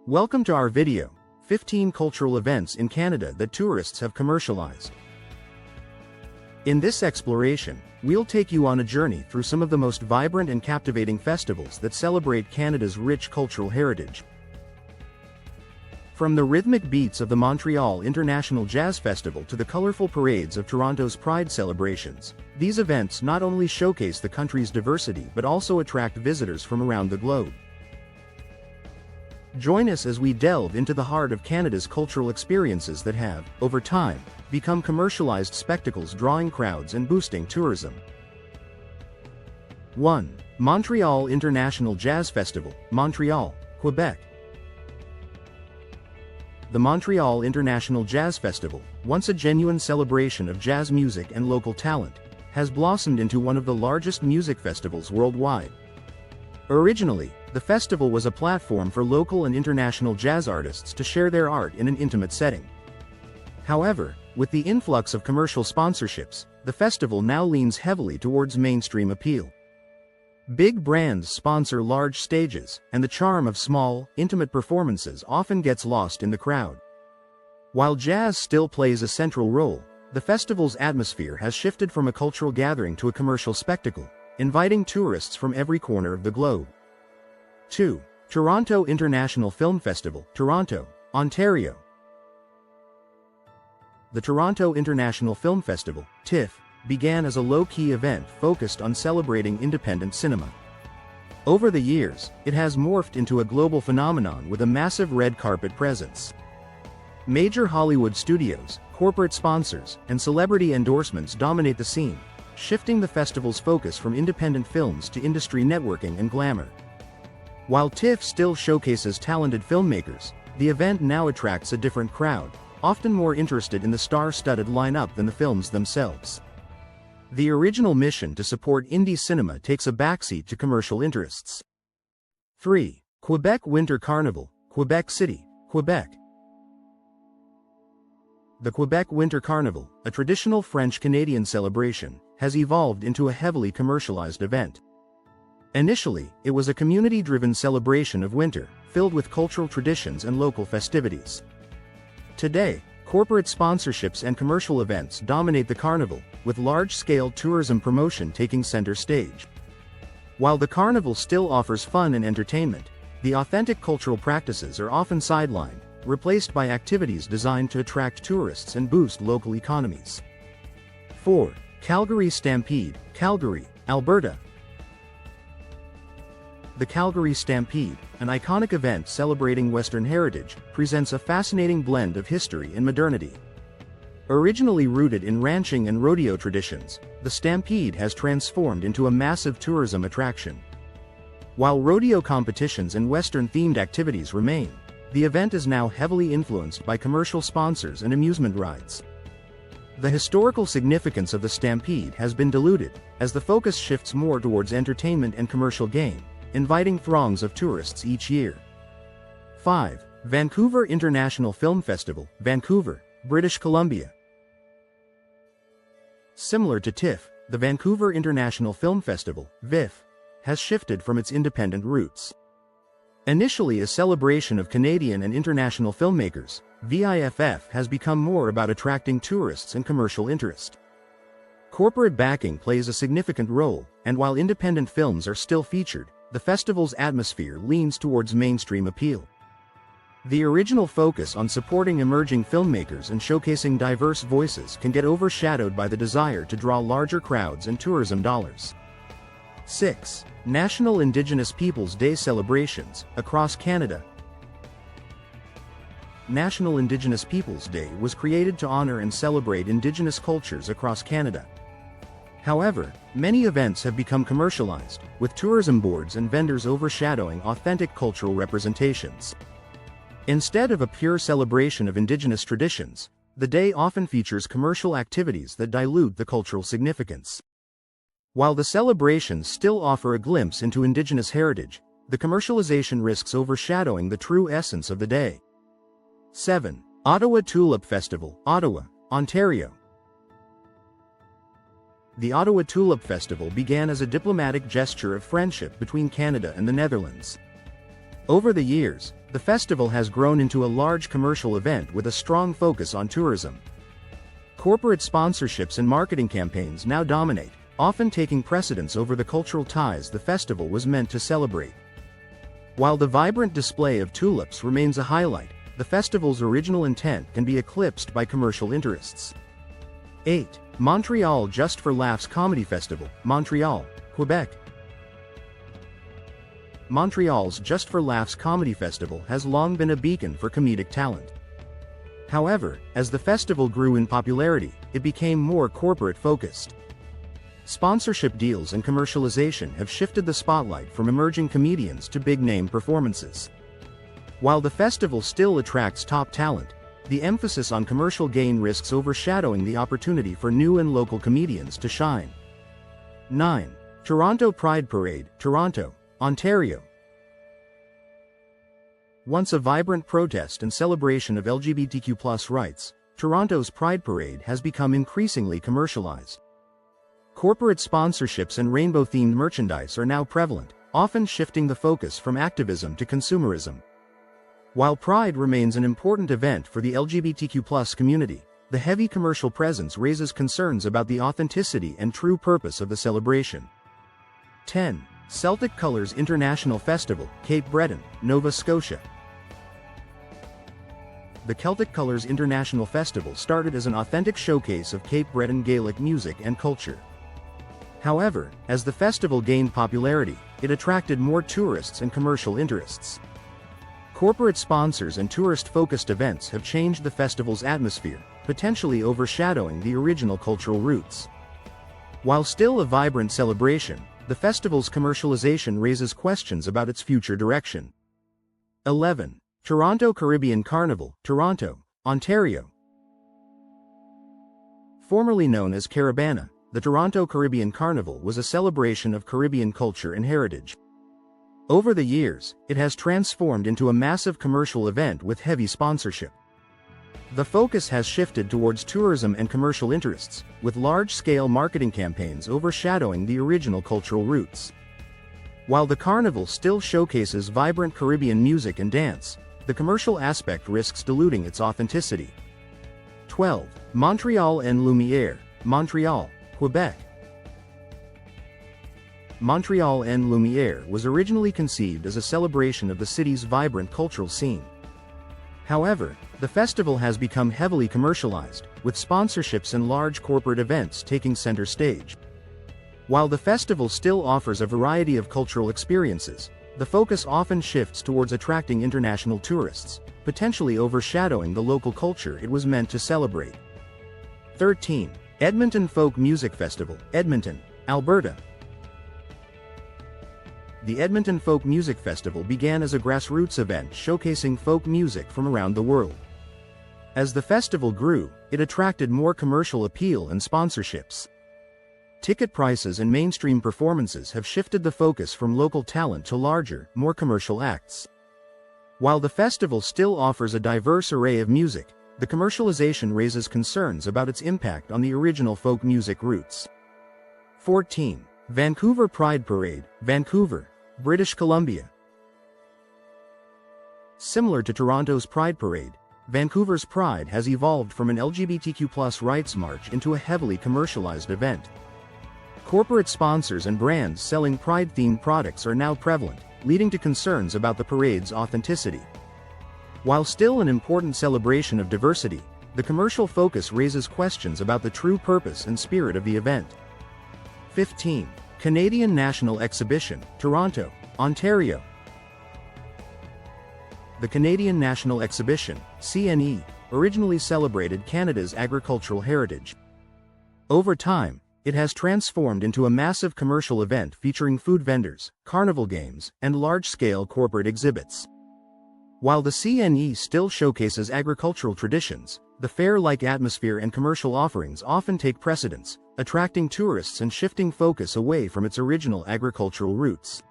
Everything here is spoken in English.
Welcome to our video, 15 cultural events in Canada that tourists have commercialized. In this exploration, we'll take you on a journey through some of the most vibrant and captivating festivals that celebrate Canada's rich cultural heritage. From the rhythmic beats of the Montreal International Jazz Festival to the colorful parades of Toronto's Pride celebrations, these events not only showcase the country's diversity but also attract visitors from around the globe. Join us as we delve into the heart of Canada's cultural experiences that have, over time, become commercialized spectacles drawing crowds and boosting tourism. 1. Montreal International Jazz Festival, Montreal, Quebec. The Montreal International Jazz Festival, once a genuine celebration of jazz music and local talent, has blossomed into one of the largest music festivals worldwide. Originally, the festival was a platform for local and international jazz artists to share their art in an intimate setting. However, with the influx of commercial sponsorships, the festival now leans heavily towards mainstream appeal. Big brands sponsor large stages, and the charm of small, intimate performances often gets lost in the crowd. While jazz still plays a central role, the festival's atmosphere has shifted from a cultural gathering to a commercial spectacle, inviting tourists from every corner of the globe. 2. Toronto International Film Festival, Toronto, Ontario. The Toronto International Film Festival, TIFF, began as a low-key event focused on celebrating independent cinema. Over the years, it has morphed into a global phenomenon with a massive red carpet presence. Major Hollywood studios, corporate sponsors, and celebrity endorsements dominate the scene, shifting the festival's focus from independent films to industry networking and glamour. While TIFF still showcases talented filmmakers, the event now attracts a different crowd, often more interested in the star-studded lineup than the films themselves. The original mission to support indie cinema takes a backseat to commercial interests. 3. Quebec Winter Carnival, Quebec City, Quebec. The Quebec Winter Carnival, a traditional French-Canadian celebration, has evolved into a heavily commercialized event. Initially, it was a community-driven celebration of winter, filled with cultural traditions and local festivities. Today, corporate sponsorships and commercial events dominate the carnival, with large-scale tourism promotion taking center stage. While the carnival still offers fun and entertainment, the authentic cultural practices are often sidelined, replaced by activities designed to attract tourists and boost local economies. 4. Calgary Stampede, Calgary, Alberta. The Calgary Stampede, an iconic event celebrating Western heritage, presents a fascinating blend of history and modernity. Originally rooted in ranching and rodeo traditions, the Stampede has transformed into a massive tourism attraction. While rodeo competitions and Western-themed activities remain, the event is now heavily influenced by commercial sponsors and amusement rides. The historical significance of the Stampede has been diluted, as the focus shifts more towards entertainment and commercial gain, inviting throngs of tourists each year. 5. Vancouver International Film Festival, Vancouver, British Columbia. Similar to TIFF, the Vancouver International Film Festival, VIFF, has shifted from its independent roots. Initially a celebration of Canadian and international filmmakers, VIFF has become more about attracting tourists and commercial interest. Corporate backing plays a significant role, and while independent films are still featured, the festival's atmosphere leans towards mainstream appeal. The original focus on supporting emerging filmmakers and showcasing diverse voices can get overshadowed by the desire to draw larger crowds and tourism dollars. 6. National Indigenous Peoples Day celebrations, across Canada. National Indigenous Peoples Day was created to honor and celebrate Indigenous cultures across Canada. However, many events have become commercialized, with tourism boards and vendors overshadowing authentic cultural representations. Instead of a pure celebration of Indigenous traditions, the day often features commercial activities that dilute the cultural significance. While the celebrations still offer a glimpse into Indigenous heritage, the commercialization risks overshadowing the true essence of the day. 7. Ottawa Tulip Festival, Ottawa, Ontario. The Ottawa Tulip Festival began as a diplomatic gesture of friendship between Canada and the Netherlands. Over the years, the festival has grown into a large commercial event with a strong focus on tourism. Corporate sponsorships and marketing campaigns now dominate, often taking precedence over the cultural ties the festival was meant to celebrate. While the vibrant display of tulips remains a highlight, the festival's original intent can be eclipsed by commercial interests. 8. Montreal Just for Laughs Comedy Festival, Montreal, Quebec. Montreal's Just for Laughs Comedy Festival has long been a beacon for comedic talent. However, as the festival grew in popularity, it became more corporate-focused. Sponsorship deals and commercialization have shifted the spotlight from emerging comedians to big-name performances. While the festival still attracts top talent, the emphasis on commercial gain risks overshadowing the opportunity for new and local comedians to shine. 9. Toronto Pride Parade, Toronto, Ontario. Once a vibrant protest and celebration of LGBTQ+ rights, Toronto's Pride Parade has become increasingly commercialized. Corporate sponsorships and rainbow-themed merchandise are now prevalent, often shifting the focus from activism to consumerism. While Pride remains an important event for the LGBTQ+ community, the heavy commercial presence raises concerns about the authenticity and true purpose of the celebration. 10. Celtic Colours International Festival, Cape Breton, Nova Scotia. The Celtic Colours International Festival started as an authentic showcase of Cape Breton Gaelic music and culture. However, as the festival gained popularity, it attracted more tourists and commercial interests. Corporate sponsors and tourist-focused events have changed the festival's atmosphere, potentially overshadowing the original cultural roots. While still a vibrant celebration, the festival's commercialization raises questions about its future direction. 11. Toronto Caribbean Carnival, Toronto, Ontario. Formerly known as Caribana, the Toronto Caribbean Carnival was a celebration of Caribbean culture and heritage. Over the years, it has transformed into a massive commercial event with heavy sponsorship. The focus has shifted towards tourism and commercial interests, with large-scale marketing campaigns overshadowing the original cultural roots. While the carnival still showcases vibrant Caribbean music and dance, the commercial aspect risks diluting its authenticity. 12. Montreal en Lumière, Montreal, Quebec. Montreal en Lumière was originally conceived as a celebration of the city's vibrant cultural scene. However, the festival has become heavily commercialized, with sponsorships and large corporate events taking center stage. While the festival still offers a variety of cultural experiences, the focus often shifts towards attracting international tourists, potentially overshadowing the local culture it was meant to celebrate. 13. Edmonton Folk Music Festival, Edmonton, Alberta. The Edmonton Folk Music Festival began as a grassroots event showcasing folk music from around the world. As the festival grew, it attracted more commercial appeal and sponsorships. Ticket prices and mainstream performances have shifted the focus from local talent to larger, more commercial acts. While the festival still offers a diverse array of music, the commercialization raises concerns about its impact on the original folk music roots. 14. Vancouver Pride Parade, Vancouver, British Columbia. Similar to Toronto's Pride Parade, Vancouver's Pride has evolved from an LGBTQ+ rights march into a heavily commercialized event. Corporate sponsors and brands selling Pride-themed products are now prevalent, leading to concerns about the parade's authenticity. While still an important celebration of diversity, the commercial focus raises questions about the true purpose and spirit of the event. 15. Canadian National Exhibition, Toronto, Ontario. The Canadian National Exhibition, CNE, originally celebrated Canada's agricultural heritage. Over time, it has transformed into a massive commercial event featuring food vendors, carnival games, and large-scale corporate exhibits. While the CNE still showcases agricultural traditions, the fair-like atmosphere and commercial offerings often take precedence, attracting tourists and shifting focus away from its original agricultural roots.